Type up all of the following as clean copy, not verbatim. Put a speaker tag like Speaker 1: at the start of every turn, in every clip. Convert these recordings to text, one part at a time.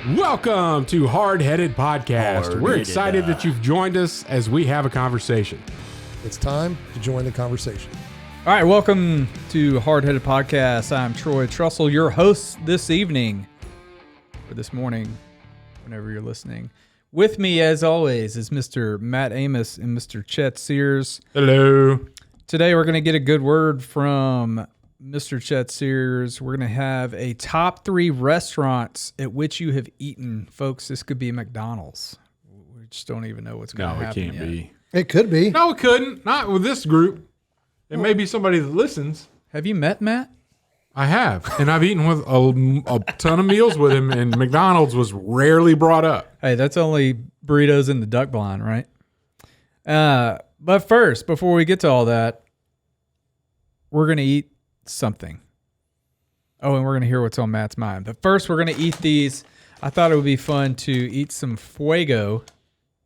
Speaker 1: Welcome to Hardheaded Podcast. We're excited that you've joined us as we have a conversation.
Speaker 2: It's time to join the conversation.
Speaker 3: All right, welcome to Hardheaded Podcast. I'm Troy Trussell, your host this evening, or this morning, whenever you're listening. With me, as always, is Mr. Matt Amos and Mr. Chet Sears.
Speaker 1: Hello.
Speaker 3: Today, we're going to get a good word from Mr. Chet Sears. We're going to have a top 3 restaurants at which you have eaten. Folks, this could be McDonald's. We just don't even know what's going to happen
Speaker 1: No, it can't be.
Speaker 2: It could be.
Speaker 1: No, it couldn't. Not with this group. It may be somebody that listens.
Speaker 3: Have you met Matt?
Speaker 1: I have. And I've eaten with a ton of meals with him, and McDonald's was rarely brought up.
Speaker 3: Hey, that's only burritos in the duck blind, right? But first, before we get to all that, we're going to eat something. Oh, and we're going to hear what's on Matt's mind. But first, we're going to eat these. I thought it would be fun to eat some fuego.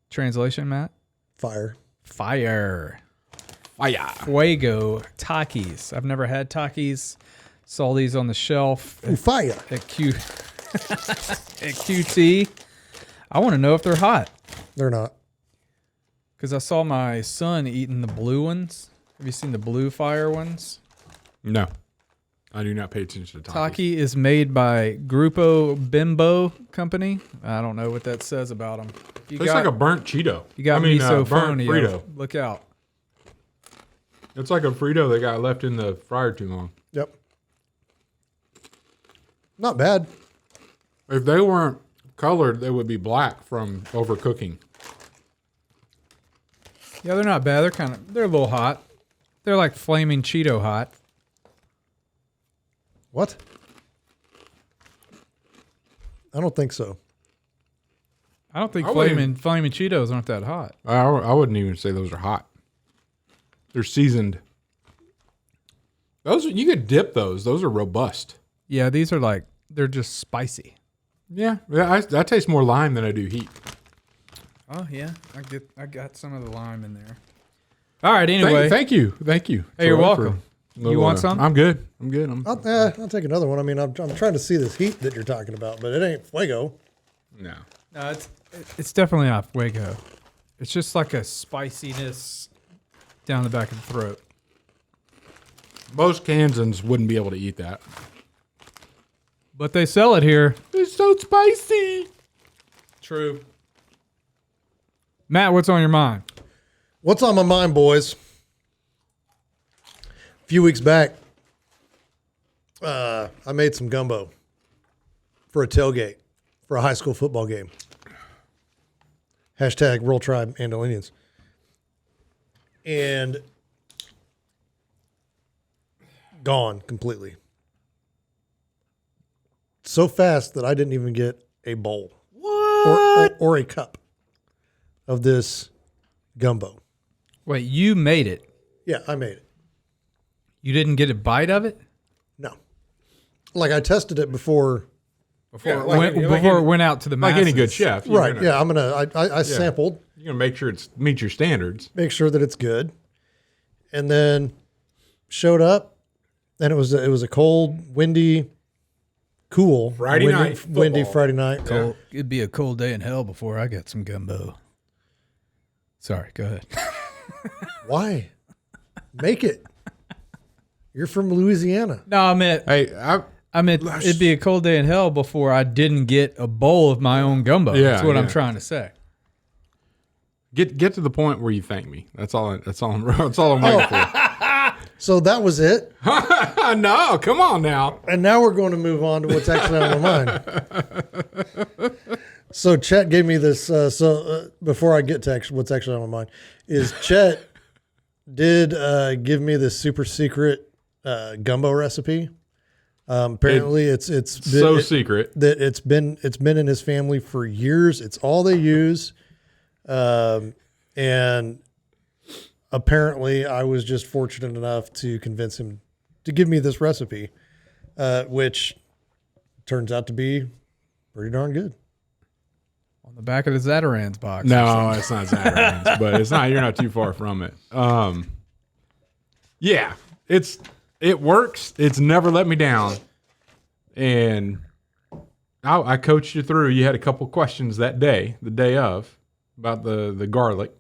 Speaker 3: Translation, Matt?
Speaker 2: Fire.
Speaker 3: Fire.
Speaker 1: Fire.
Speaker 3: Fuego Takis. I've never had Takis. Saw these on the shelf
Speaker 2: Ooh, fire.
Speaker 3: at QT. I want to know if they're hot
Speaker 2: They're not.
Speaker 3: because I saw my son eating the blue ones. Have you seen the blue fire ones?
Speaker 1: No. I do not pay attention to Takis.
Speaker 3: Taki is made by Grupo Bimbo Company. I don't know what that says about them.
Speaker 1: It's like a burnt Cheeto.
Speaker 3: You got
Speaker 1: burnt
Speaker 3: misophonia.
Speaker 1: Frito.
Speaker 3: Look out.
Speaker 1: It's like a Frito that got left in the fryer too long.
Speaker 2: Yep. Not bad.
Speaker 1: If they weren't colored, they would be black from overcooking.
Speaker 3: Yeah, they're not bad. They're a little hot. They're like flaming Cheeto hot.
Speaker 2: What? I don't think so.
Speaker 3: I don't think
Speaker 1: I
Speaker 3: flaming Cheetos aren't that hot.
Speaker 1: I wouldn't even say those are hot. They're seasoned. Those you could dip those. Those are robust.
Speaker 3: Yeah, these are they're just spicy.
Speaker 1: Yeah, I taste more lime than I do heat.
Speaker 3: Oh yeah, I got some of the lime in there. All right, anyway.
Speaker 1: Thank you.
Speaker 3: Hey, you're welcome. You want some?
Speaker 1: I'm good.
Speaker 2: I'll take another one. I mean, I'm trying to see this heat that you're talking about, but it ain't fuego.
Speaker 1: No.
Speaker 3: No, it's definitely not fuego. It's just like a spiciness down the back of the throat.
Speaker 1: Most Kansans wouldn't be able to eat that.
Speaker 3: But they sell it here.
Speaker 1: It's so spicy.
Speaker 3: True. Matt, what's on your mind?
Speaker 2: What's on my mind, boys? A few weeks back, I made some gumbo for a tailgate for a high school football game. Hashtag Roll Tribe Andal Indians. And gone completely. So fast that I didn't even get a bowl.
Speaker 3: What?
Speaker 2: Or a cup of this gumbo.
Speaker 3: Wait, you made it.
Speaker 2: Yeah, I made it.
Speaker 3: You didn't get a bite of it?
Speaker 2: No. Like I tested it before.
Speaker 1: Yeah,
Speaker 3: Before it went out to the masses.
Speaker 1: Like any good chef.
Speaker 2: Right. Yeah, I sampled.
Speaker 1: You're going to make sure it meets your standards.
Speaker 2: Make sure that it's good. And then showed up and it was a cold, windy, cool
Speaker 1: Friday night
Speaker 2: windy
Speaker 1: football.
Speaker 2: Friday night.
Speaker 3: Cold. It'd be a cold day in hell before I got some gumbo. Sorry, go ahead.
Speaker 2: Why? Make it. You're from Louisiana.
Speaker 3: No, I meant it'd be a cold day in hell before I didn't get a bowl of my own gumbo.
Speaker 1: Yeah,
Speaker 3: That's what I'm
Speaker 1: yeah.
Speaker 3: trying to say.
Speaker 1: Get to the point where you thank me. That's all I'm waiting for.
Speaker 2: So that was it.
Speaker 1: No, come on now.
Speaker 2: And now we're going to move on to what's actually on my mind. So Chet gave me this. Before I get to what's actually on my mind, is Chet did give me this super secret gumbo recipe. Apparently, it's been,
Speaker 1: So secret
Speaker 2: that it's been in his family for years. It's all they use, and apparently, I was just fortunate enough to convince him to give me this recipe, which turns out to be pretty darn good.
Speaker 3: On the back of the Zatarans box.
Speaker 1: No, it's not Zatarans, but it's not. You're not too far from it. Yeah, it works. It's never let me down, and I coached you through. You had a couple questions that day, the day of, about the garlic.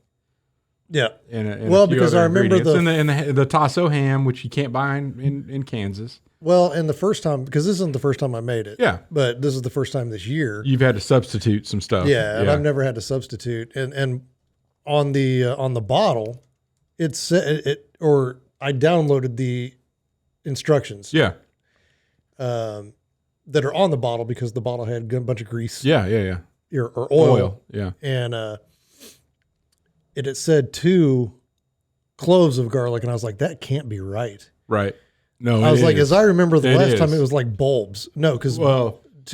Speaker 2: Yeah.
Speaker 1: And
Speaker 2: Well, because I remember
Speaker 1: the Tasso ham, which you can't buy in Kansas.
Speaker 2: Well, and the first time, because this isn't the first time I made it.
Speaker 1: Yeah.
Speaker 2: But this is the first time this year.
Speaker 1: You've had to substitute some stuff.
Speaker 2: Yeah, and I've never had to substitute. And on the bottle, it said or I downloaded the instructions.
Speaker 1: Yeah.
Speaker 2: That are on the bottle because the bottle had a bunch of grease.
Speaker 1: Yeah.
Speaker 2: Or oil.
Speaker 1: Yeah.
Speaker 2: And it said 2 cloves of garlic, and I was like, that can't be right.
Speaker 1: Right. No,
Speaker 2: I was like, as I remember the last time,
Speaker 1: is.
Speaker 2: it was like bulbs. No, because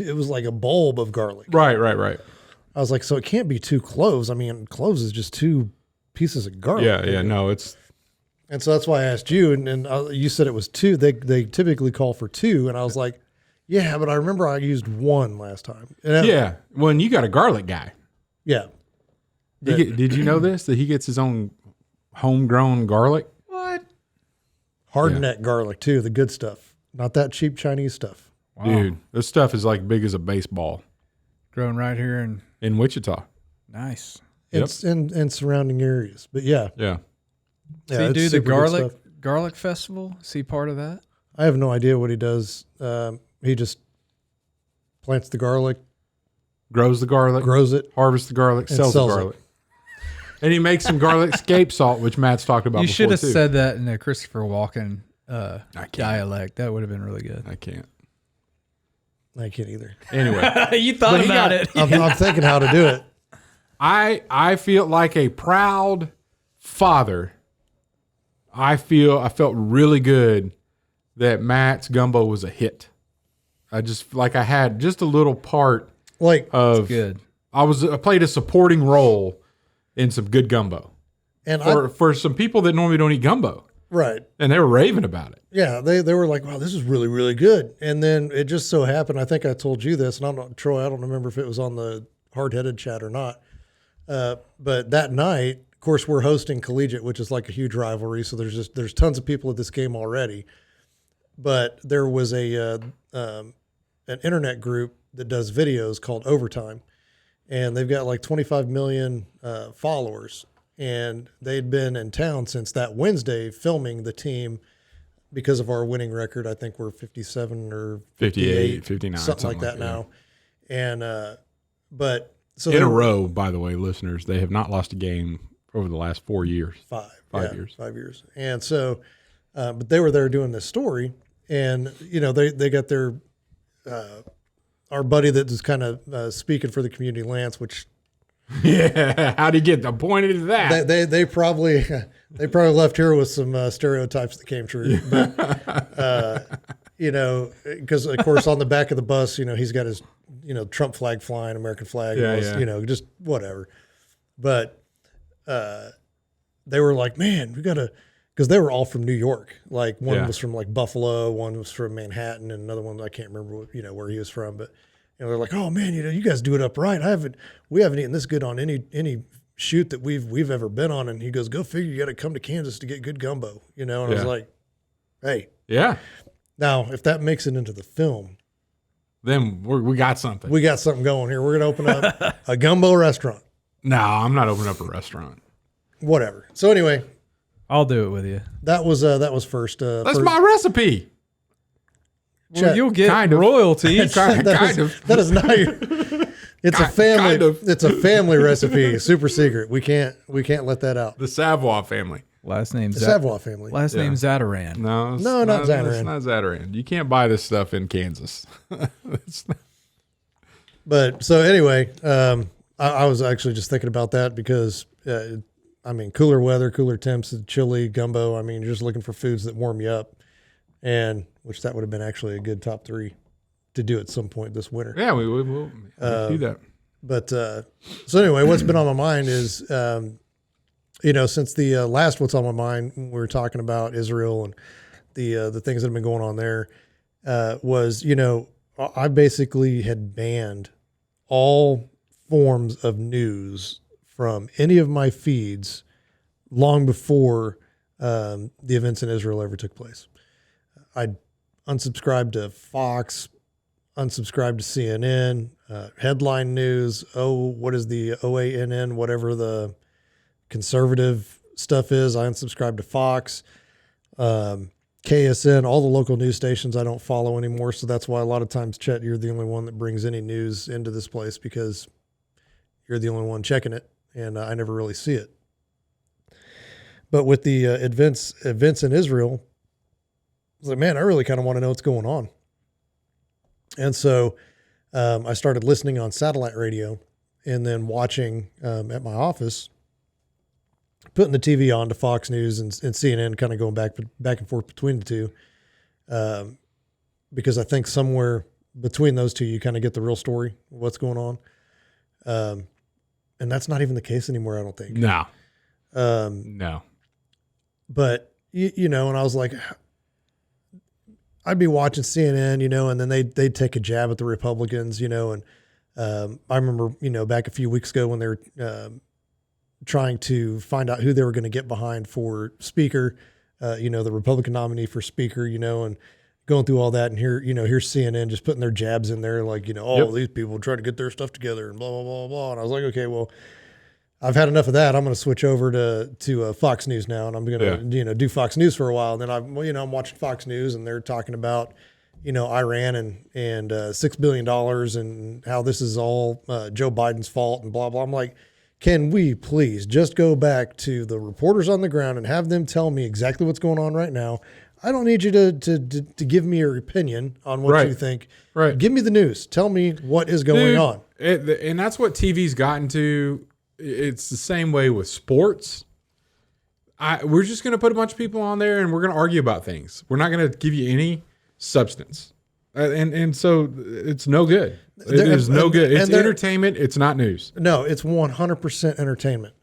Speaker 2: it was like a bulb of garlic.
Speaker 1: Right.
Speaker 2: I was like, so it can't be 2 cloves. I mean, cloves is just 2 pieces of garlic.
Speaker 1: Yeah. No, it's.
Speaker 2: And so that's why I asked you, and you said it was 2. They typically call for 2, and I was like, yeah, but I remember I used 1 last time.
Speaker 1: Yeah. Well, and you got a garlic guy.
Speaker 2: Yeah.
Speaker 1: Did you know this? That he gets his own homegrown garlic?
Speaker 3: What?
Speaker 2: Hardneck garlic too, the good stuff, not that cheap Chinese stuff.
Speaker 1: Wow. Dude, this stuff is like big as a baseball.
Speaker 3: Grown right here
Speaker 1: in Wichita.
Speaker 3: Nice.
Speaker 2: It's in surrounding areas, but yeah.
Speaker 3: So you do the garlic festival? Is he part of that?
Speaker 2: I have no idea what he does. He just plants the garlic,
Speaker 1: grows the garlic,
Speaker 2: grows it,
Speaker 1: harvests the garlic, sells the garlic. And he makes some garlic scape salt, which Matt's talked about before. You
Speaker 3: should have said that in a Christopher Walken dialect. That would have been really good.
Speaker 1: I can't
Speaker 2: either.
Speaker 1: Anyway.
Speaker 3: You thought about it.
Speaker 2: I'm thinking how to do it.
Speaker 1: I feel like a proud father. I felt really good that Matt's gumbo was a hit. I had just a little part of
Speaker 3: good.
Speaker 1: I played a supporting role in some good gumbo, and for some people that normally don't eat gumbo,
Speaker 2: right?
Speaker 1: And they were raving about it.
Speaker 2: Yeah, they were like, "Wow, this is really, really good." And then it just so happened, I think I told you this, and I'm not Troy. I don't remember if it was on the Hardheaded chat or not. But that night, of course, we're hosting Collegiate, which is like a huge rivalry. So there's tons of people at this game already. But there was an internet group that does videos called Overtime. And they've got like 25 million followers. And they'd been in town since that Wednesday filming the team because of our winning record. I think we're 57 or
Speaker 1: 58, 59,
Speaker 2: something like that now. And but so
Speaker 1: in a row, by the way, listeners, they have not lost a game over the last 4 years.
Speaker 2: 5
Speaker 1: years.
Speaker 2: 5 years. And so, but they were there doing this story, and they got their our buddy that was kind of speaking for the community, Lance, which
Speaker 1: how'd he get appointed to that?
Speaker 2: They probably left here with some stereotypes that came true, but because of course on the back of the bus, he's got his Trump flag flying, American flag, just whatever. But they were like, man, we gotta, because they were all from New York. Like one was from like Buffalo, one was from Manhattan, and another one I can't remember where he was from. But they're like, oh man, you guys do it up right. We haven't eaten this good on any shoot that we've ever been on. And he goes, go figure, you got to come to Kansas to get good gumbo, And I was like, hey, Now if that makes it into the film,
Speaker 1: then we got something.
Speaker 2: We got something going here. We're gonna open up a gumbo restaurant.
Speaker 1: No, I'm not opening up a restaurant.
Speaker 2: Whatever. So anyway,
Speaker 3: I'll do it with you.
Speaker 2: That was first.
Speaker 1: That's my recipe.
Speaker 3: Well, you'll get royalties.
Speaker 1: kind of.
Speaker 2: That is not your. It's a family. Kind of. It's a family recipe. Super secret. We can't let that out.
Speaker 1: The Savoy family.
Speaker 3: Last name
Speaker 2: Savoy family.
Speaker 3: Last name Zataran.
Speaker 2: No, not Zataran.
Speaker 1: It's not Zataran. You can't buy this stuff in Kansas.
Speaker 2: But so anyway, I was actually just thinking about that because cooler weather, cooler temps, chili, gumbo. I mean, you're just looking for foods that warm you up, and which that would have been actually a good top 3 to do at some point this winter.
Speaker 1: Yeah, we will do that.
Speaker 2: But so anyway, what's been on my mind is, since the last What's on My Mind, we were talking about Israel and the things that have been going on there, was, I basically had banned all forms of news from any of my feeds long before the events in Israel ever took place. I unsubscribed to Fox, unsubscribed to CNN, headline news. What is the OANN, whatever the conservative stuff is. I unsubscribed to Fox, KSN, all the local news stations I don't follow anymore. So that's why a lot of times, Chet, you're the only one that brings any news into this place because you're the only one checking it, and I never really see it. But with the events in Israel, I was like, man, I really kind of want to know what's going on. And so I started listening on satellite radio and then watching at my office, putting the TV on to Fox News and CNN, kind of going back and forth between the two, because I think somewhere between those two, you kind of get the real story of what's going on. And that's not even the case anymore, I don't think.
Speaker 1: No.
Speaker 2: No. But, and I was like, I'd be watching CNN, and then they'd take a jab at the Republicans, and I remember, back a few weeks ago when they were trying to find out who they were going to get behind for speaker, the Republican nominee for speaker, and going through all that. And here's CNN just putting their jabs in there, like, these people try to get their stuff together and blah, blah, blah, blah. And I was like, okay, well, I've had enough of that. I'm going to switch over to Fox News now, and I'm going to do Fox News for a while. And then I'm watching Fox News, and they're talking about Iran and $6 billion and how this is all Joe Biden's fault and blah blah. I'm like, can we please just go back to the reporters on the ground and have them tell me exactly what's going on right now? I don't need you to give me your opinion on what you think.
Speaker 1: Right.
Speaker 2: Give me the news. Tell me what is going on.
Speaker 1: And that's what TV's gotten to. It's the same way with sports. We're just going to put a bunch of people on there and we're going to argue about things. We're not going to give you any substance. And so it's no good. It is no good. It's entertainment. It's not news.
Speaker 2: No, it's 100% entertainment.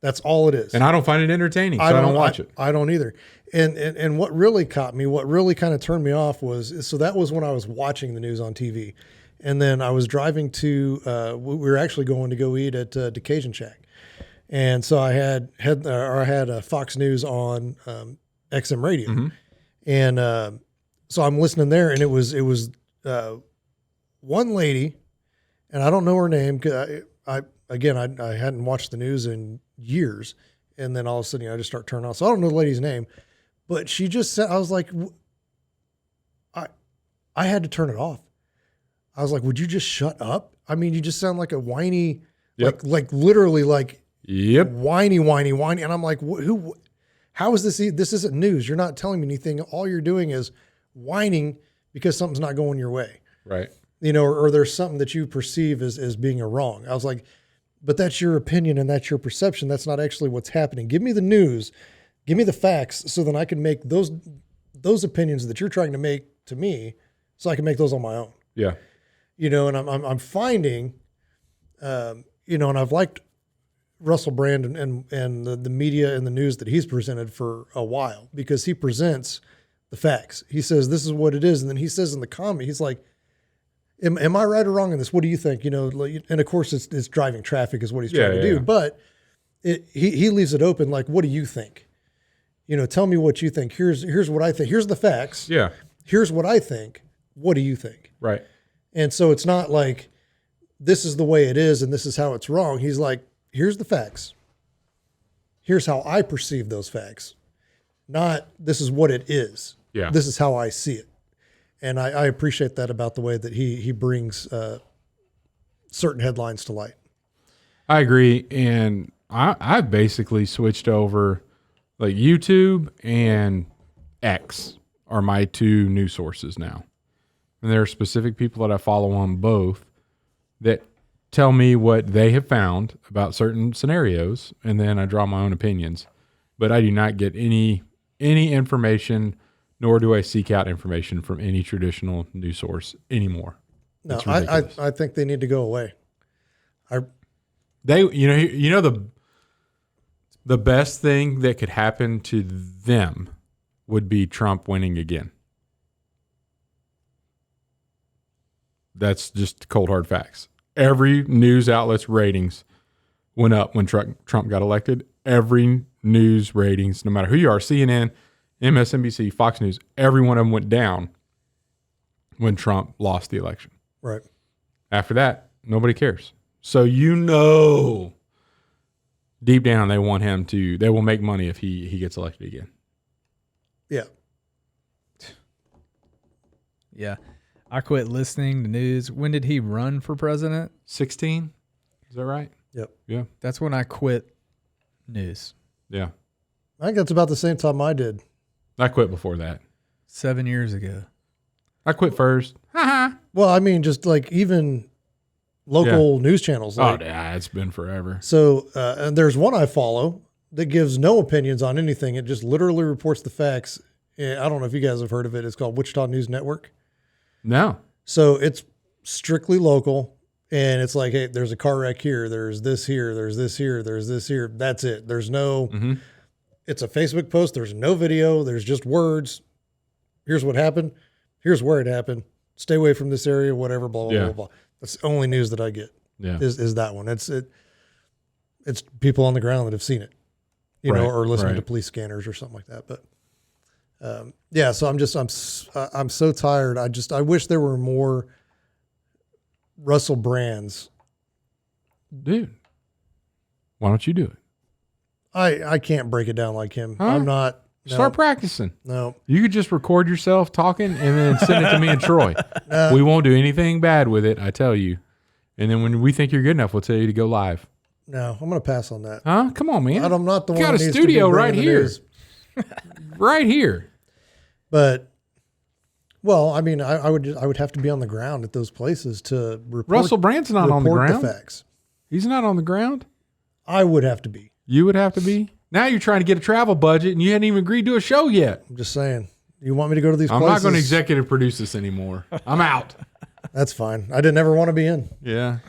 Speaker 2: That's all it is.
Speaker 1: And I don't find it entertaining, so I don't watch it.
Speaker 2: I don't either. And what really caught me, what really kind of turned me off so that was when I was watching the news on TV. And then I was driving to, we were actually going to go eat at the Cajun Shack. And so I had Fox News on XM radio. Mm-hmm. And so I'm listening there, and it was one lady, and I don't know her name. 'Cause I hadn't watched the news in years. And then all of a sudden, I just start turning off. So I don't know the lady's name, but she just said, I was like, I had to turn it off. I was like, would you just shut up? I mean, you just sound like a whiny, like literally like whiny. And I'm like, how is this? This isn't news. You're not telling me anything. All you're doing is whining because something's not going your way.
Speaker 1: Right.
Speaker 2: Or there's something that you perceive as being a wrong. I was like, but that's your opinion and that's your perception. That's not actually what's happening. Give me the news. Give me the facts so then I can make those opinions that you're trying to make to me so I can make those on my own.
Speaker 1: Yeah.
Speaker 2: And I'm finding, and I've liked Russell Brand and the media and the news that he's presented for a while because he presents the facts. He says, this is what it is. And then he says in the comment, he's like, am I right or wrong in this? What do you think? And of course it's driving traffic is what he's trying to do, but he leaves it open. Like, what do you think? Tell me what you think. Here's what I think. Here's the facts.
Speaker 1: Yeah.
Speaker 2: Here's what I think. What do you think?
Speaker 1: Right. And
Speaker 2: so it's not like this is the way it is and this is how it's wrong. He's like, here's the facts. Here's how I perceive those facts. Not this is what it is.
Speaker 1: Yeah.
Speaker 2: This is how I see it. And I appreciate that about the way that he brings certain headlines to light.
Speaker 1: I agree. And I've basically switched over, like YouTube and X are my two news sources now. And there are specific people that I follow on both that tell me what they have found about certain scenarios, and then I draw my own opinions. But I do not get any information, nor do I seek out information from any traditional news source anymore.
Speaker 2: No, I think they need to go away.
Speaker 1: The best thing that could happen to them would be Trump winning again. That's just cold hard facts. Every news outlet's ratings went up when Trump got elected. Every news ratings, no matter who you are, CNN, MSNBC, Fox News, every one of them went down when Trump lost the election.
Speaker 2: Right.
Speaker 1: After that, nobody cares. So deep down they want him to. They will make money if he gets elected again.
Speaker 2: Yeah.
Speaker 3: Yeah. I quit listening to news. When did he run for president?
Speaker 1: 16? Is that right?
Speaker 2: Yep.
Speaker 1: Yeah.
Speaker 3: That's when I quit news.
Speaker 1: Yeah.
Speaker 2: I think that's about the same time I did.
Speaker 1: I quit before that.
Speaker 3: 7 years ago.
Speaker 1: I quit first.
Speaker 2: Well, I mean, just like even local news channels. Like,
Speaker 1: Oh, yeah, it's been forever.
Speaker 2: So, and there's one I follow that gives no opinions on anything. It just literally reports the facts. I don't know if you guys have heard of it. It's called Wichita News Network.
Speaker 1: No.
Speaker 2: So it's strictly local, and it's like, hey, there's a car wreck here. There's this here. There's this here. There's this here. That's it. There's no, it's a Facebook post. There's no video. There's just words. Here's what happened. Here's where it happened. Stay away from this area, whatever, blah, blah, blah, blah. That's the only news that I get is that one. It's people on the ground that have seen it, you know, or listening to police scanners or something like that. But yeah, so I'm so tired. I wish there were more Russell Brands.
Speaker 1: Dude, why don't you do it?
Speaker 2: I can't break it down like him.
Speaker 1: Huh?
Speaker 2: I'm not. No,
Speaker 1: Start practicing.
Speaker 2: No.
Speaker 1: You could just record yourself talking and then send it to me and Troy. We won't do anything bad with it, I tell you. And then when we think you're good enough, we'll tell you to go live.
Speaker 2: No, I'm going to pass on that.
Speaker 1: Huh? Come on, man.
Speaker 2: I'm not the one.
Speaker 1: Got a
Speaker 2: that needs to
Speaker 1: studio
Speaker 2: be
Speaker 1: right
Speaker 2: bringing the
Speaker 1: here.
Speaker 2: news.
Speaker 1: Right here.
Speaker 2: But, well, I mean, I would have to be on the ground at those places to report.
Speaker 1: Russell Brand's not on the ground.
Speaker 2: The facts.
Speaker 1: He's not on the ground.
Speaker 2: I would have to be.
Speaker 1: You would have to be. Now you're trying to get a travel budget and you hadn't even agreed to a show yet.
Speaker 2: I'm just saying. You want me to go to these
Speaker 1: I'm
Speaker 2: places?
Speaker 1: not going to executive produce this anymore. I'm out.
Speaker 2: That's fine. I didn't ever want to be in.
Speaker 1: Yeah.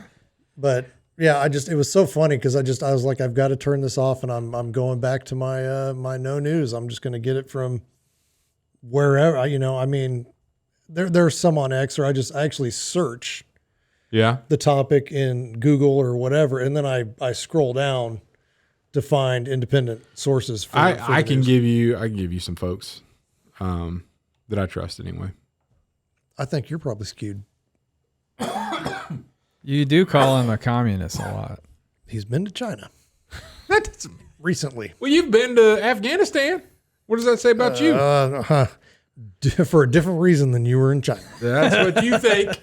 Speaker 2: But yeah, it was so funny because I was like, I've got to turn this off, and I'm going back to my my no news. I'm just going to get it from wherever. I mean, there's some on X, or I actually search the topic in Google or whatever, and then I scroll down to find independent sources.
Speaker 1: I can give you some folks that I trust anyway.
Speaker 2: I think you're probably skewed.
Speaker 3: You do call him a communist a lot.
Speaker 2: He's been to China recently.
Speaker 1: Well, you've been to Afghanistan. What does that say about you?
Speaker 2: For a different reason than you were in China.
Speaker 1: That's what you think.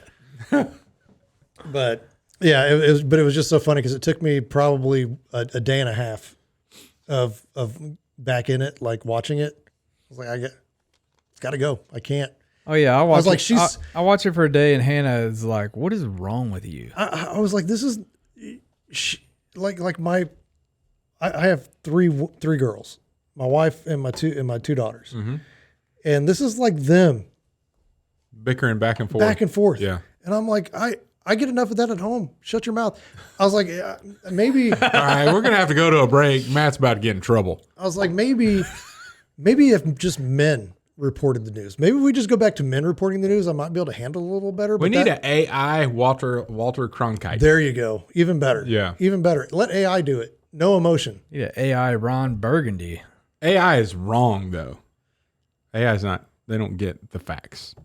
Speaker 2: But yeah, it was just so funny because it took me probably a day and a half of back in it, like watching it. I was like, it's got to go. I can't.
Speaker 3: Oh yeah, I watch. I watch it for a day, and Hannah is like, "What is wrong with you?"
Speaker 2: I was like, "This is like my." I have three girls, my wife and my two daughters, and this is like them
Speaker 1: bickering back and forth. Yeah,
Speaker 2: and I'm like, I get enough of that at home. Shut your mouth. I was like, maybe.
Speaker 1: All right, we're gonna have to go to a break. Matt's about to get in trouble.
Speaker 2: I was like, maybe if just men reported the news. Maybe we just go back to men reporting the news. I might be able to handle it a little better.
Speaker 1: We need an AI Walter Cronkite.
Speaker 2: There you go. Even better.
Speaker 1: Yeah.
Speaker 2: Even better. Let AI do it. No emotion.
Speaker 3: Yeah, AI Ron Burgundy.
Speaker 1: AI is wrong though. AI is not. They don't get the facts.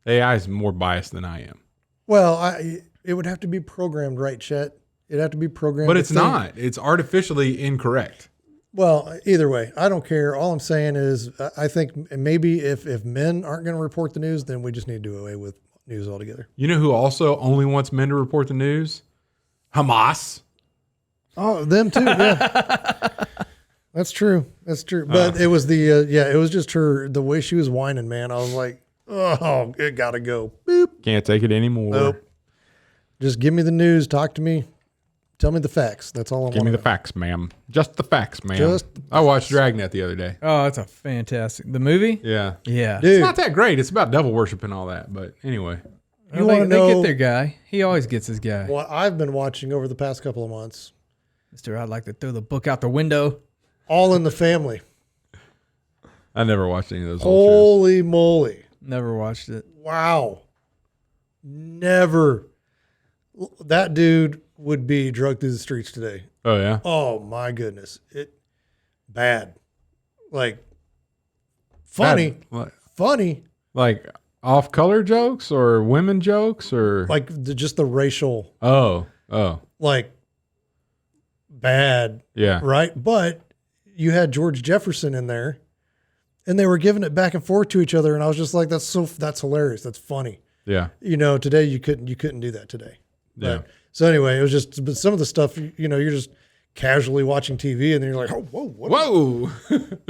Speaker 1: AI is more biased than I am.
Speaker 2: Well, it would have to be programmed right, Chet. It'd have to be programmed.
Speaker 1: But it's not. It's artificially incorrect.
Speaker 2: Well, either way, I don't care. All I'm saying is I think maybe if men aren't going to report the news, then we just need to do away with news altogether.
Speaker 1: You know who also only wants men to report the news? Hamas.
Speaker 2: Oh, them too. Yeah, that's true. That's true. But it was it was just the way she was whining, man. I was like, oh, it got to go. Boop.
Speaker 1: Can't take it anymore.
Speaker 2: Nope. Just give me the news. Talk to me. Tell me the facts. That's all I want.
Speaker 1: Give me the facts, ma'am. Just the facts, ma'am. I watched Dragnet the other day.
Speaker 3: Oh, that's a fantastic. The movie?
Speaker 1: Yeah.
Speaker 3: Yeah.
Speaker 2: Dude,
Speaker 1: it's not that great. It's about devil worship and all that. But anyway.
Speaker 3: You want to know? They get their guy. He always gets his guy.
Speaker 2: What I've been watching over the past couple of months.
Speaker 3: Mister, I'd like to throw the book out the window.
Speaker 2: All in the Family.
Speaker 1: I never watched any of those.
Speaker 2: Holy moly.
Speaker 3: Never watched it.
Speaker 2: Wow. Never. That dude would be drugged through the streets today.
Speaker 1: Oh, yeah?
Speaker 2: Oh, my goodness. Bad. Like, funny.
Speaker 1: Bad.
Speaker 2: Funny.
Speaker 1: Like, off-color jokes or women jokes or
Speaker 2: Like just the racial,
Speaker 1: oh,
Speaker 2: like bad,
Speaker 1: yeah,
Speaker 2: right? But you had George Jefferson in there, and they were giving it back and forth to each other, and I was just like, that's hilarious, that's funny.
Speaker 1: yeah,
Speaker 2: Today you couldn't do that today.
Speaker 1: yeah.
Speaker 2: But, so anyway, it was just, but some of the stuff, you're just casually watching TV, and then you're like, oh, whoa,
Speaker 1: Whoa!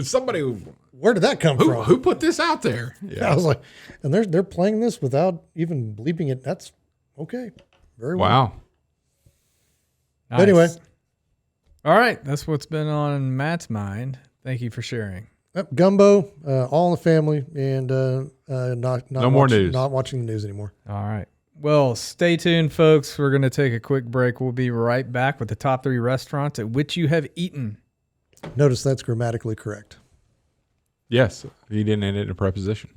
Speaker 1: Somebody,
Speaker 2: where did that come from?
Speaker 1: who put this out there?
Speaker 2: I
Speaker 1: Yeah.
Speaker 2: was like, and they're playing this without even bleeping it. That's okay. Very well.
Speaker 1: Wow.
Speaker 3: Nice.
Speaker 2: Anyway.
Speaker 3: All right. That's what's been on Matt's mind. Thank you for sharing.
Speaker 2: Yep, Gumbo, all in the family, and not
Speaker 1: No more news.
Speaker 2: Not watching the news anymore.
Speaker 3: All right. Well, stay tuned, folks. We're going to take a quick break. We'll be right back with the top 3 restaurants at which you have eaten.
Speaker 2: Notice that's grammatically correct.
Speaker 1: Yes, he didn't end it in a preposition.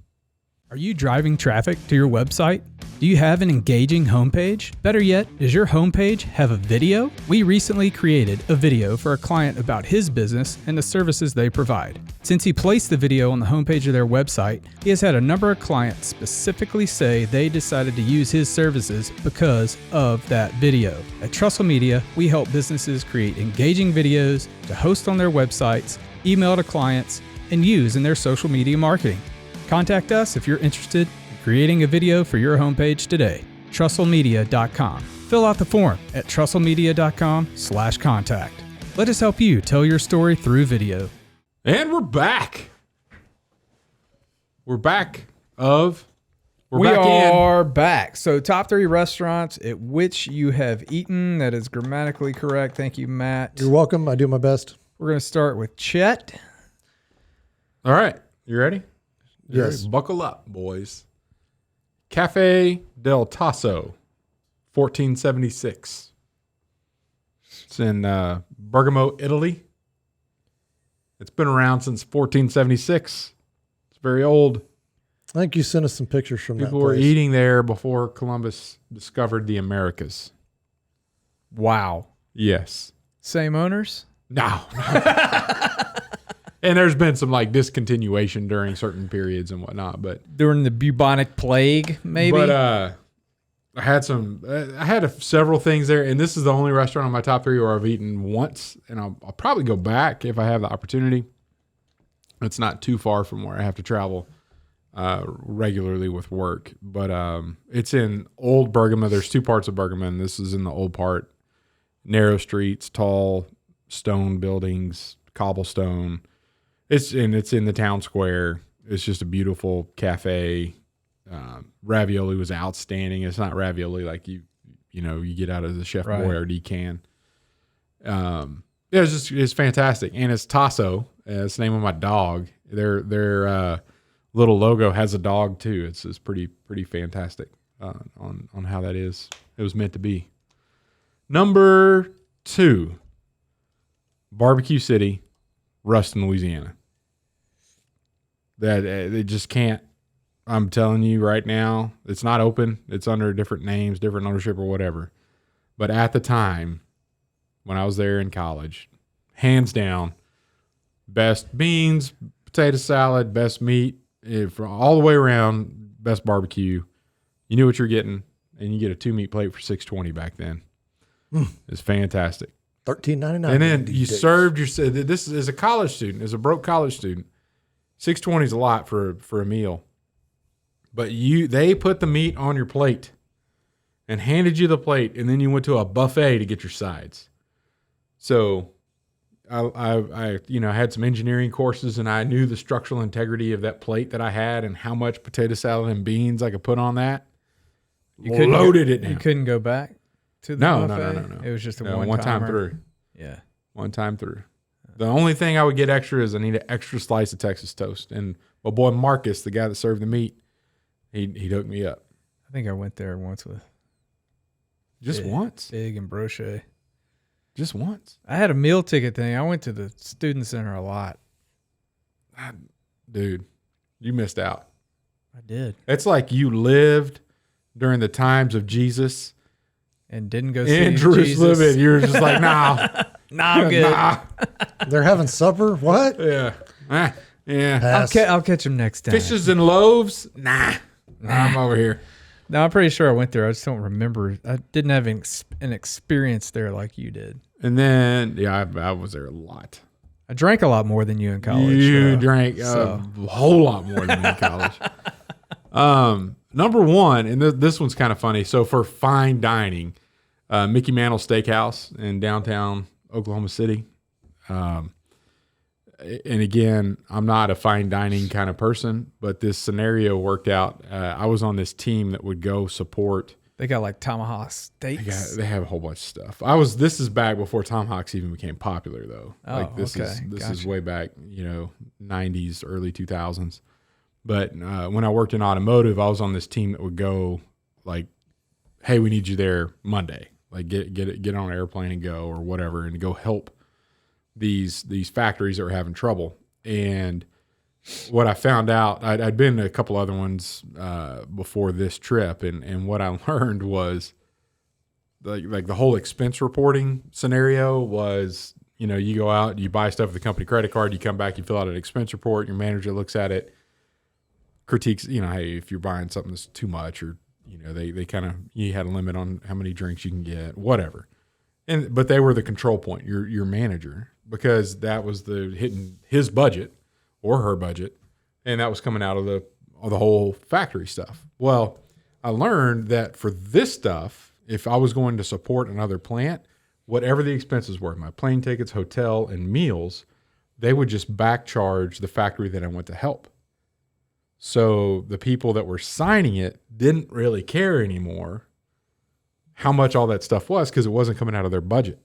Speaker 3: Are you driving traffic to your website? Do you have an engaging homepage? Better yet, does your homepage have a video? We recently created a video for a client about his business and the services they provide. Since he placed the video on the homepage of their website, he has had a number of clients specifically say they decided to use his services because of that video. At Trussell Media, we help businesses create engaging videos to host on their websites, email to clients, and use in their social media marketing. Contact us if you're interested in creating a video for your homepage today. TrussellMedia.com. Fill out the form at TrussellMedia.com/contact. Let us help you tell your story through video.
Speaker 1: And we're back. We're back. We're
Speaker 3: We
Speaker 1: back in.
Speaker 3: are back. So, top 3 restaurants at which you have eaten. That is grammatically correct. Thank you, Matt.
Speaker 2: You're welcome. I do my best.
Speaker 3: We're going to start with Chet.
Speaker 1: All right. You ready?
Speaker 2: Yes.
Speaker 1: Buckle up, boys. Cafe del Tasso, 1476. It's in Bergamo, Italy. It's been around since 1476. It's very old.
Speaker 2: I think you sent us some pictures from
Speaker 1: People
Speaker 2: that
Speaker 1: were
Speaker 2: place.
Speaker 1: eating there before Columbus discovered the Americas.
Speaker 3: Wow.
Speaker 1: Yes.
Speaker 3: Same owners?
Speaker 1: No. And there's been some like discontinuation during certain periods and whatnot, but
Speaker 3: During the bubonic plague, maybe?
Speaker 1: But I had several things there, and this is the only restaurant on my top 3 where I've eaten once, and I'll probably go back if I have the opportunity. It's not too far from where I have to travel regularly with work, but it's in Old Bergamo. There's 2 parts of Bergamo, and this is in the old part. Narrow streets, tall stone buildings, cobblestone. It's in the town square. It's just a beautiful cafe. Ravioli was outstanding. It's not ravioli like you get out of the Chef Boyardee can. It's fantastic, and it's Tasso. It's the name of my dog. Their little logo has a dog too. It's pretty fantastic on how that is. It was meant to be. Number 2, Barbecue City, Ruston, Louisiana. That they just can't. I'm telling you right now, it's not open. It's under different names, different ownership, or whatever. But at the time, when I was there in college, hands down, best beans, potato salad, best meat, from all the way around, best barbecue. You knew what you're getting, and you get a 2-meat plate for $6.20 back then. It's fantastic.
Speaker 2: $13.99.
Speaker 1: And then you served your. This is as a college student, as a broke college student, $6.20 is a lot for a meal. But they put the meat on your plate and handed you the plate, and then you went to a buffet to get your sides. So I had some engineering courses, and I knew the structural integrity of that plate that I had and how much potato salad and beans I could put on that. You loaded it down.
Speaker 3: You couldn't go back to the
Speaker 1: No.
Speaker 3: buffet? It was just a
Speaker 1: one time through.
Speaker 3: Yeah.
Speaker 1: One time through. The only thing I would get extra is I need an extra slice of Texas toast. And my boy Marcus, the guy that served the meat, he hooked me up.
Speaker 3: I think I went there once with
Speaker 1: Once.
Speaker 3: Big and Brochet.
Speaker 1: Just once.
Speaker 3: I had a meal ticket thing. I went to the student center a lot.
Speaker 1: Dude, you missed out.
Speaker 3: I did.
Speaker 1: It's like you lived during the times of Jesus
Speaker 3: And didn't go see
Speaker 1: in Jerusalem,
Speaker 3: Jesus.
Speaker 1: and you were just like, nah.
Speaker 3: Nah, I'm good.
Speaker 1: Nah.
Speaker 2: They're having supper? What?
Speaker 1: Yeah. Yeah.
Speaker 2: Pass.
Speaker 3: I'll catch him next time.
Speaker 1: Fishes and loaves? Nah. I'm over here.
Speaker 3: No, I'm pretty sure I went there. I just don't remember. I didn't have an experience there like you did.
Speaker 1: And then, I was there a lot.
Speaker 3: I drank a lot more than you in college.
Speaker 1: You drank a whole lot more than me in college. Number one, and this one's kind of funny. So for fine dining, Mickey Mantles Steakhouse in downtown Oklahoma City. And again, I'm not a fine dining kind of person, but this scenario worked out. I was on this team that would go support.
Speaker 3: They got like tomahawk steaks.
Speaker 1: They have a whole bunch of stuff. This is back before tomahawks even became popular, though. This is way back, 90s, early 2000s. But when I worked in automotive, I was on this team that would go like, hey, we need you there Monday. Like get on an airplane and go or whatever, and go help these factories that were having trouble. And what I found out, I'd been to a couple other ones before this trip, and what I learned was like the whole expense reporting scenario was, you go out, you buy stuff with the company credit card, you come back, you fill out an expense report, your manager looks at it, critiques, hey, if you're buying something that's too much, or they kind of, you had a limit on how many drinks you can get, whatever. But they were the control point, your manager, because that was hitting his budget or her budget, and that was coming out of the whole factory stuff. Well, I learned that for this stuff, if I was going to support another plant, whatever the expenses were, my plane tickets, hotel, and meals, they would just back charge the factory that I went to help. So the people that were signing it didn't really care anymore how much all that stuff was, because it wasn't coming out of their budget.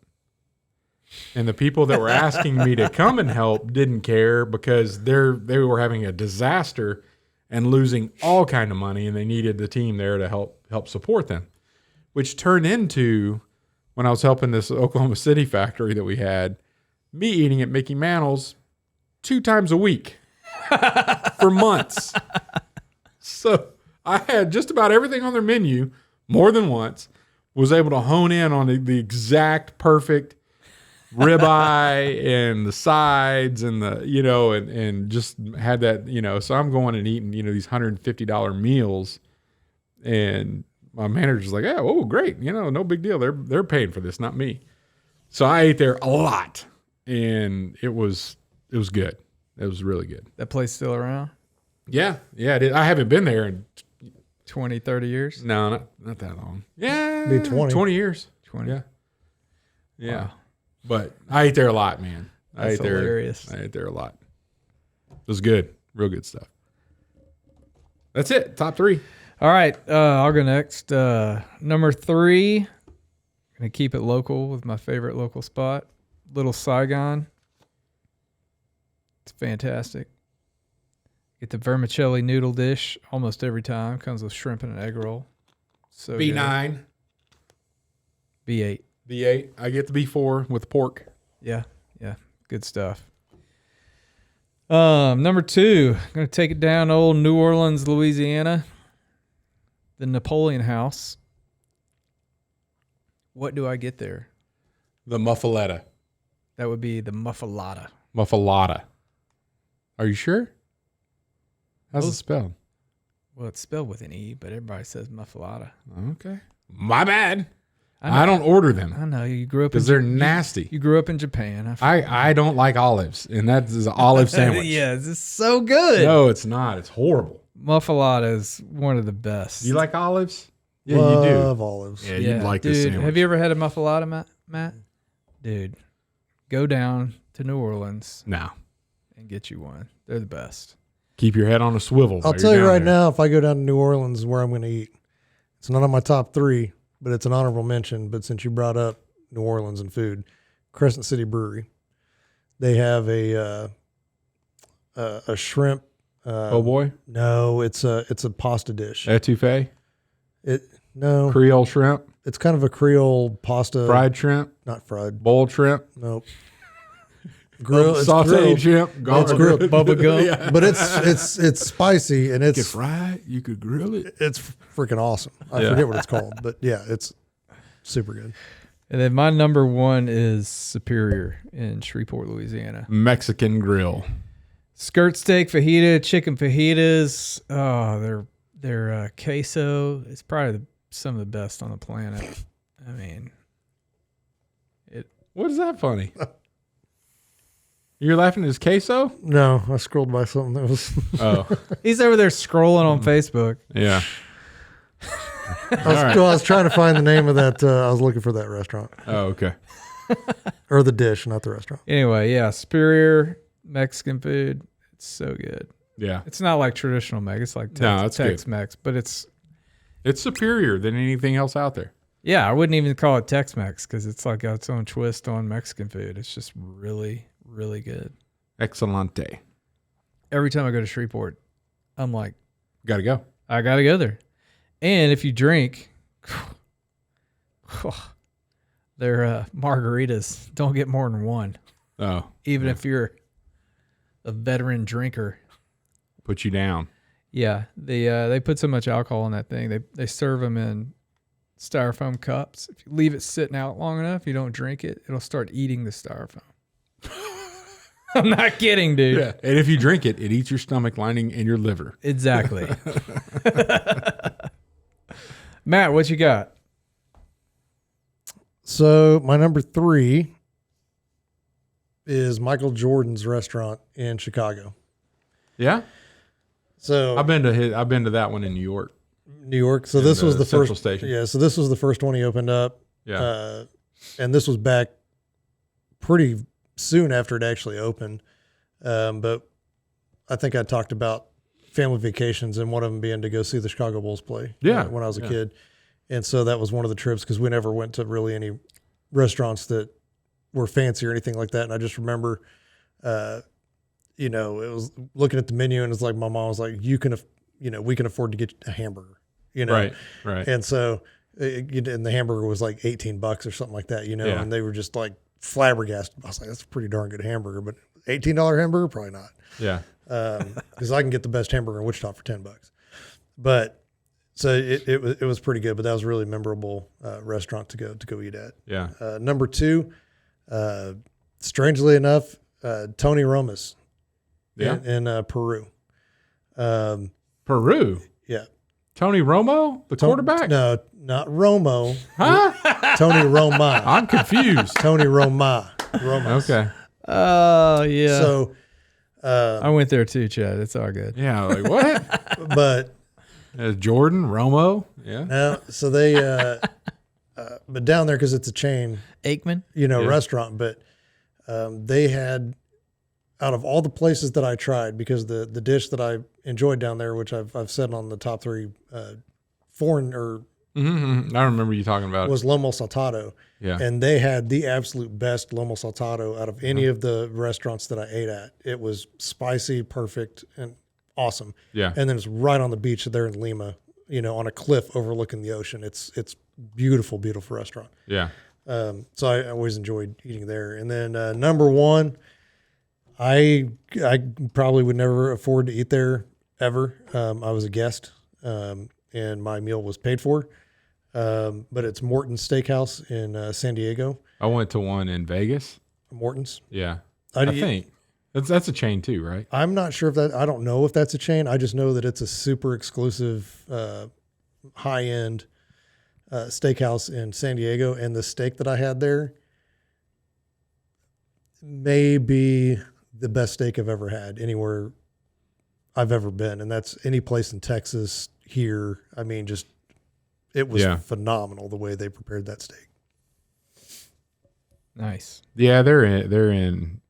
Speaker 1: And the people that were asking me to come and help didn't care, because they were having a disaster and losing all kind of money, and they needed the team there to help support them, which turned into, when I was helping this Oklahoma City factory that we had, me eating at Mickey Mantles 2 times a week for months. So I had just about everything on their menu more than once, was able to hone in on the exact perfect ribeye and the sides and and just had that, so I'm going and eating, these $150 meals, and my manager's like, oh, great. No big deal. They're paying for this, not me. So I ate there a lot, and it was good. It was really good.
Speaker 3: That place still around?
Speaker 1: Yeah. Yeah. I haven't been there in
Speaker 3: 20, 30 years?
Speaker 1: No, not that long. Yeah.
Speaker 2: Be 20
Speaker 1: years.
Speaker 3: 20.
Speaker 1: Yeah. Yeah.
Speaker 3: Wow.
Speaker 1: But I ate there a lot, man.
Speaker 3: That's hilarious.
Speaker 1: I ate there a lot. It was good. Real good stuff. That's it. Top 3.
Speaker 3: All right. I'll go next. Number 3. Going to keep it local with my favorite local spot, Little Saigon. It's fantastic. Get the vermicelli noodle dish almost every time. Comes with shrimp and an egg roll. So
Speaker 1: B9.
Speaker 3: Good. B8.
Speaker 1: B8. I get the B4 with pork.
Speaker 3: Yeah. Good stuff. Number 2, I'm going to take it down to old New Orleans, Louisiana. The Napoleon House. What do I get there?
Speaker 1: The Muffuletta.
Speaker 3: That would be the Muffuletta.
Speaker 1: Muffuletta. Are you sure? How's it spelled?
Speaker 3: Well, it's spelled with an E, but everybody says Muffuletta.
Speaker 1: Okay. My bad. I don't order them.
Speaker 3: I know. You grew up
Speaker 1: because they're nasty.
Speaker 3: You grew up in Japan.
Speaker 1: I don't like olives, and that is an olive sandwich.
Speaker 3: Yeah, it's so good.
Speaker 1: No, it's not. It's horrible.
Speaker 3: Muffuletta is one of the best.
Speaker 1: You like olives? Yeah,
Speaker 2: Love
Speaker 1: you do.
Speaker 2: Love olives.
Speaker 1: Yeah, you'd like
Speaker 3: dude,
Speaker 1: this sandwich.
Speaker 3: Have you ever had a Muffuletta, Matt? Dude, go down to New Orleans.
Speaker 1: No.
Speaker 3: And get you one. They're the best.
Speaker 1: Keep your head on a swivel.
Speaker 2: I'll tell you right now, if I go down to New Orleans, where I'm going to eat. It's not on my top 3, but it's an honorable mention. But since you brought up New Orleans and food, Crescent City Brewery, they have a shrimp.
Speaker 1: Oh boy!
Speaker 2: No, it's a pasta dish.
Speaker 1: Etouffee?
Speaker 2: No.
Speaker 1: Creole shrimp?
Speaker 2: It's kind of a Creole pasta.
Speaker 1: Fried shrimp?
Speaker 2: Not fried.
Speaker 1: Boiled shrimp?
Speaker 2: Nope. Grilled,
Speaker 1: sauteed shrimp,
Speaker 2: it's grilled,
Speaker 3: bubba gum.
Speaker 1: Yeah.
Speaker 2: But it's spicy and
Speaker 1: You
Speaker 2: it's
Speaker 1: could fry it. You could grill it.
Speaker 2: It's freaking awesome. I forget what it's called, but yeah, it's super good.
Speaker 3: And then my number 1 is Superior in Shreveport, Louisiana.
Speaker 1: Mexican grill.
Speaker 3: Skirt steak fajita, chicken fajitas. Oh, they're Their queso is probably some of the best on the planet. I mean,
Speaker 1: What is that funny? You're laughing at his queso?
Speaker 2: No, I scrolled by something that was.
Speaker 1: Oh,
Speaker 3: he's over there scrolling on Facebook.
Speaker 1: yeah.
Speaker 2: I was trying to find the name of that. I was looking for that restaurant
Speaker 1: Oh, okay.
Speaker 2: or the dish, not the restaurant.
Speaker 3: Anyway, yeah, superior Mexican food. It's so good.
Speaker 1: Yeah.
Speaker 3: It's not like traditional Mex. It's like
Speaker 1: No, it's good.
Speaker 3: Tex-Mex, but it's
Speaker 1: superior than anything else out there.
Speaker 3: yeah. I wouldn't even call it Tex-Mex because it's like got its own twist on Mexican food. It's just really, really good.
Speaker 1: Excelente.
Speaker 3: Every time I go to Shreveport, I'm like,
Speaker 1: Got to go.
Speaker 3: I gotta go there. And if you drink, their margaritas don't get more than one,
Speaker 1: Oh,
Speaker 3: even if you're a veteran drinker.
Speaker 1: put you down.
Speaker 3: Yeah, they put so much alcohol in that thing. They serve them in styrofoam cups. If you leave it sitting out long enough, you don't drink it, it'll start eating the styrofoam. I'm not kidding, dude.
Speaker 1: Yeah. And if you drink it, it eats your stomach lining and your liver.
Speaker 3: Exactly. Matt, what you got?
Speaker 2: So my number 3 is Michael Jordan's restaurant in Chicago.
Speaker 1: Yeah.
Speaker 2: So
Speaker 1: I've been to that one in New York.
Speaker 2: New York. So this was the
Speaker 1: Central
Speaker 2: first
Speaker 1: Station.
Speaker 2: Yeah. So this was the first one he opened up.
Speaker 1: Yeah.
Speaker 2: And this was back pretty soon after it actually opened. But I think I talked about family vacations and one of them being to go see the Chicago Bulls play.
Speaker 1: Yeah.
Speaker 2: When I was a kid. And so that was one of the trips because we never went to really any restaurants that were fancy or anything like that. And I just remember, it was looking at the menu and it's like, my mom was like, we can afford to get a hamburger,
Speaker 1: Right. Right.
Speaker 2: And so, and the hamburger was like $18 or something like that,
Speaker 1: Yeah.
Speaker 2: and they were just like flabbergasted. I was like, that's a pretty darn good hamburger, but $18 hamburger, probably not.
Speaker 1: Yeah.
Speaker 2: Because I can get the best hamburger in Wichita for $10. But so it was pretty good, but that was a really memorable restaurant to go eat at.
Speaker 1: Yeah.
Speaker 2: Number 2, strangely enough, Tony Roma's in Peru.
Speaker 1: Peru.
Speaker 2: Yeah.
Speaker 1: Tony Romo, the quarterback?
Speaker 2: No, not Romo.
Speaker 1: Huh?
Speaker 2: Tony Roma.
Speaker 1: I'm confused.
Speaker 2: Tony Roma. Romas.
Speaker 1: Okay.
Speaker 3: Oh, yeah.
Speaker 2: So,
Speaker 3: I went there too, Chad. It's all good.
Speaker 1: Yeah. Like what?
Speaker 2: but
Speaker 1: Jordan, Romo. Yeah.
Speaker 2: no, so they, but down there, because it's a chain,
Speaker 3: Aikman?
Speaker 2: restaurant, but they had, out of all the places that I tried, because the dish that I enjoyed down there, which I've said on the top 3 foreign or
Speaker 1: Mm-hmm. I remember you talking about
Speaker 2: was lomo saltado.
Speaker 1: Yeah.
Speaker 2: And they had the absolute best lomo saltado out of any of the restaurants that I ate at. It was spicy, perfect, and awesome.
Speaker 1: Yeah.
Speaker 2: And then it's right on the beach there in Lima, on a cliff overlooking the ocean. It's beautiful, beautiful restaurant.
Speaker 1: Yeah.
Speaker 2: So I always enjoyed eating there. And then number 1, I probably would never afford to eat there ever. I was a guest, and my meal was paid for. But it's Morton's Steakhouse in San Diego.
Speaker 1: I went to one in Vegas.
Speaker 2: Morton's.
Speaker 1: Yeah. I think that's a chain too, right?
Speaker 2: I'm not sure I don't know if that's a chain. I just know that it's a super exclusive, high-end steakhouse in San Diego. And the steak that I had there may be the best steak I've ever had anywhere I've ever been. And that's any place in Texas, here. I mean, just, it was phenomenal the way they prepared that steak.
Speaker 3: Nice.
Speaker 1: Yeah, they're in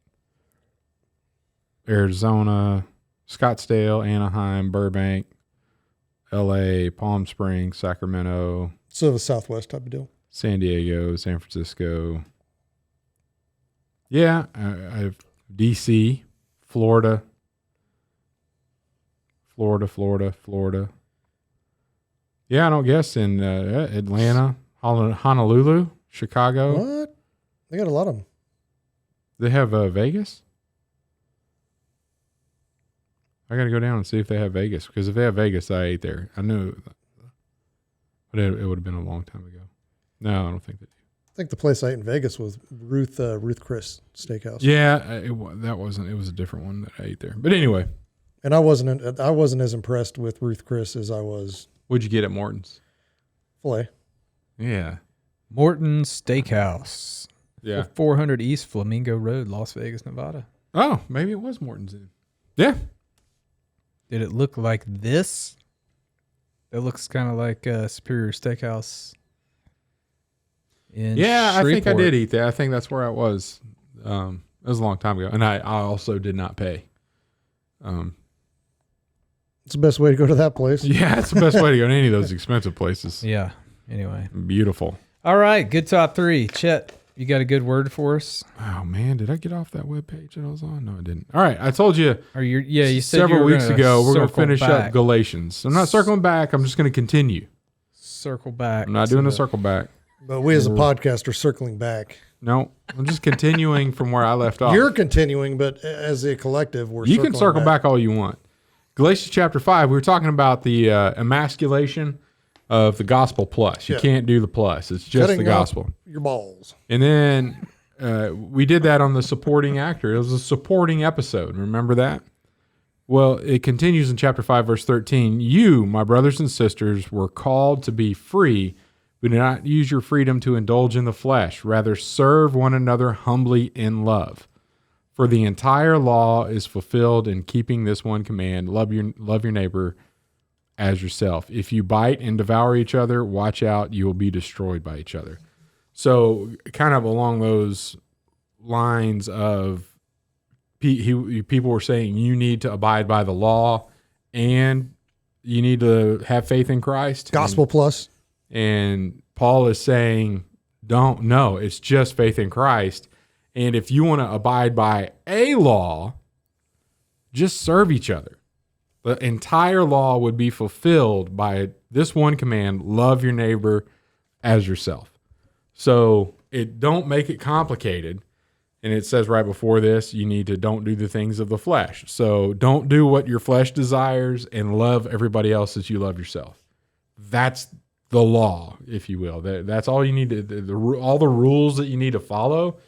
Speaker 1: Arizona, Scottsdale, Anaheim, Burbank, LA, Palm Springs, Sacramento,
Speaker 2: So the Southwest type of deal.
Speaker 1: San Diego, San Francisco. Yeah, I've DC, Florida. Yeah, I don't guess in Atlanta, Honolulu, Chicago.
Speaker 2: What? They got a lot of them.
Speaker 1: They have Vegas. I got to go down and see if they have Vegas, because if they have Vegas, I ate there. I knew, but it would have been a long time ago. No, I don't think they do.
Speaker 2: I think the place I ate in Vegas was Ruth Chris Steakhouse.
Speaker 1: Yeah, that wasn't. It was a different one that I ate there. But anyway,
Speaker 2: And I wasn't as impressed with Ruth Chris as I was
Speaker 1: What'd you get at Morton's?
Speaker 2: filet.
Speaker 1: Yeah.
Speaker 3: Morton's Steakhouse.
Speaker 1: Yeah.
Speaker 3: 400 East Flamingo Road, Las Vegas, Nevada.
Speaker 1: Oh, maybe it was Morton's then. Yeah.
Speaker 3: Did it look like this? It looks kind of like Superior Steakhouse.
Speaker 1: Yeah, I think I
Speaker 3: Shreveport.
Speaker 1: did eat that. I think that's where I was. It was a long time ago. And I also did not pay.
Speaker 2: It's the best way to go to that place.
Speaker 1: Yeah, it's the best way to go to any of those expensive places.
Speaker 3: Yeah. Anyway.
Speaker 1: Beautiful.
Speaker 3: All right. Good top three. Chet, you got a good word for us?
Speaker 1: Oh, man. Did I get off that webpage that I was on? No, I didn't. All right. I told you.
Speaker 3: You said
Speaker 1: several
Speaker 3: you were
Speaker 1: weeks
Speaker 3: gonna
Speaker 1: ago, we're going to
Speaker 3: circle
Speaker 1: finish
Speaker 3: back.
Speaker 1: up Galatians. I'm not circling back. I'm just going to continue.
Speaker 3: Circle back.
Speaker 1: I'm not doing a circle back.
Speaker 2: But we as a podcast are circling back.
Speaker 1: No, I'm just continuing from where I left off.
Speaker 2: You're continuing, but as a collective, we're
Speaker 1: You can circle back all you want. Galatians chapter 5, we were talking about the emasculation of the gospel plus. You
Speaker 2: Yeah.
Speaker 1: can't do the plus. It's just
Speaker 2: Cutting
Speaker 1: the
Speaker 2: off
Speaker 1: gospel.
Speaker 2: your balls.
Speaker 1: And then we did that on the supporting actor. It was a supporting episode. Remember that? Well, it continues in chapter 5, verse 13. You, my brothers and sisters, were called to be free, but do not use your freedom to indulge in the flesh. Rather, serve one another humbly in love. For the entire law is fulfilled in keeping this one command: love your neighbor as yourself. If you bite and devour each other, watch out, you will be destroyed by each other. So kind of along those lines of people were saying you need to abide by the law and you need to have faith in Christ.
Speaker 2: Gospel plus.
Speaker 1: And Paul is saying, no, it's just faith in Christ. And if you want to abide by a law, just serve each other. The entire law would be fulfilled by this one command: love your neighbor as yourself. So don't make it complicated. And it says right before this, you need to don't do the things of the flesh. So don't do what your flesh desires and love everybody else as you love yourself. That's the law, if you will. That's all you need to, all the rules that you need to follow.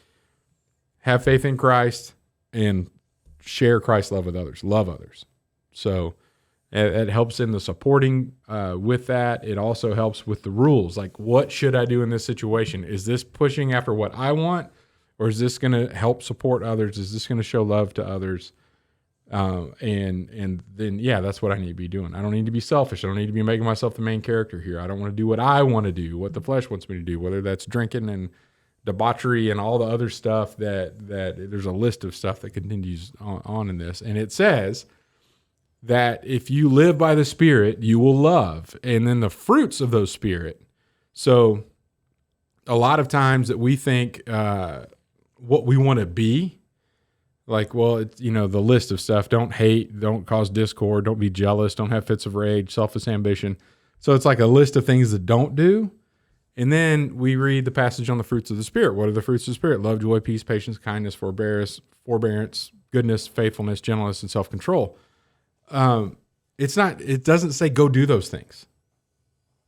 Speaker 1: Have faith in Christ and share Christ's love with others. Love others. So it helps in the supporting with that. It also helps with the rules. Like, what should I do in this situation? Is this pushing after what I want? Or is this going to help support others? Is this going to show love to others? And then, yeah, that's what I need to be doing. I don't need to be selfish. I don't need to be making myself the main character here. I don't want to do what I want to do, what the flesh wants me to do, whether that's drinking and debauchery and all the other stuff that there's a list of stuff that continues on in this. And it says that if you live by the Spirit, you will love. And then the fruits of those Spirit. So a lot of times that we think what we want to be, like, well, it's, the list of stuff: don't hate, don't cause discord, don't be jealous, don't have fits of rage, selfish ambition. So it's like a list of things that don't do. And then we read the passage on the fruits of the Spirit. What are the fruits of the Spirit? Love, joy, peace, patience, kindness, forbearance, goodness, faithfulness, gentleness, and self-control. It doesn't say go do those things.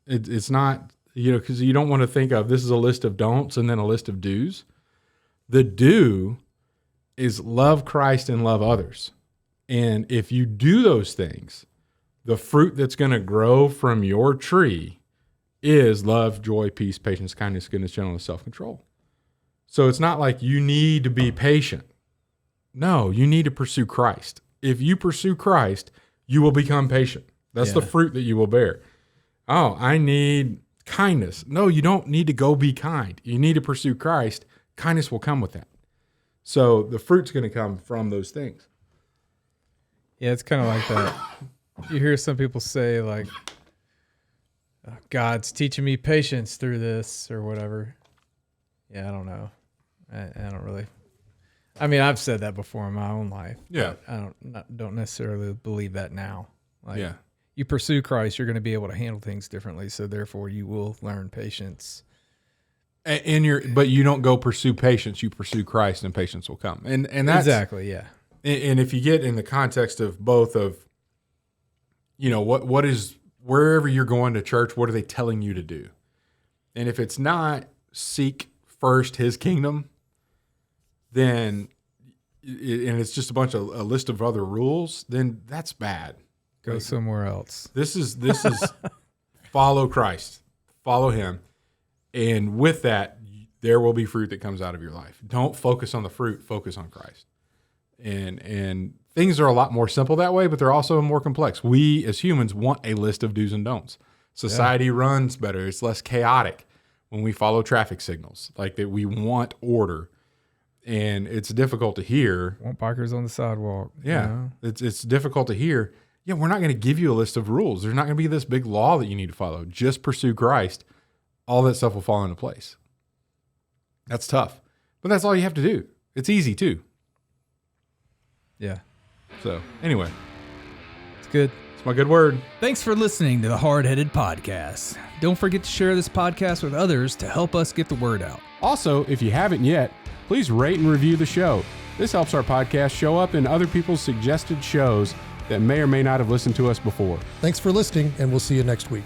Speaker 1: It's not, because you don't want to think of this is a list of don'ts and then a list of do's. The do is love Christ and love others. And if you do those things, the fruit that's going to grow from your tree is love, joy, peace, patience, kindness, goodness, gentleness, self-control. So it's not like you need to be patient. No, you need to pursue Christ. If you pursue Christ, you will become patient. That's the fruit that you will bear. Oh, I need kindness. No, you don't need to go be kind. You need to pursue Christ. Kindness will come with that. So the fruit's going to come from those things.
Speaker 3: Yeah, it's kind of like that. You hear some people say, like, God's teaching me patience through this or whatever. Yeah, I don't know. I don't really. I mean, I've said that before in my own life.
Speaker 1: Yeah.
Speaker 3: I don't necessarily believe that now. Like,
Speaker 1: Yeah.
Speaker 3: You pursue Christ, you're going to be able to handle things differently. So therefore, you will learn patience.
Speaker 1: But you don't go pursue patience. You pursue Christ, and patience will come. And that's
Speaker 3: Exactly. Yeah.
Speaker 1: And if you get in the context of both of, what is, wherever you're going to church, what are they telling you to do? And if it's not seek first His kingdom, then and it's just a list of other rules, then that's bad.
Speaker 3: Go somewhere else.
Speaker 1: This is follow Christ, follow him. And with that, there will be fruit that comes out of your life. Don't focus on the fruit, focus on Christ. And things are a lot more simple that way, but they're also more complex. We as humans want a list of do's and don'ts. Society runs better. It's less chaotic when we follow traffic signals. Like that, we want order. And it's difficult to hear.
Speaker 3: Want bikers on the sidewalk.
Speaker 1: Yeah.
Speaker 3: You know?
Speaker 1: It's difficult to hear. Yeah, we're not going to give you a list of rules. There's not going to be this big law that you need to follow. Just pursue Christ. All that stuff will fall into place. That's tough. But that's all you have to do. It's easy too.
Speaker 3: Yeah.
Speaker 1: So anyway,
Speaker 3: It's good.
Speaker 1: it's my good word.
Speaker 3: Thanks for listening to the Hardheaded Podcast. Don't forget to share this podcast with others to help us get the word out.
Speaker 4: Also, if you haven't yet, please rate and review the show. This helps our podcast show up in other people's suggested shows that may or may not have listened to us before.
Speaker 2: Thanks for listening, and we'll see you next week.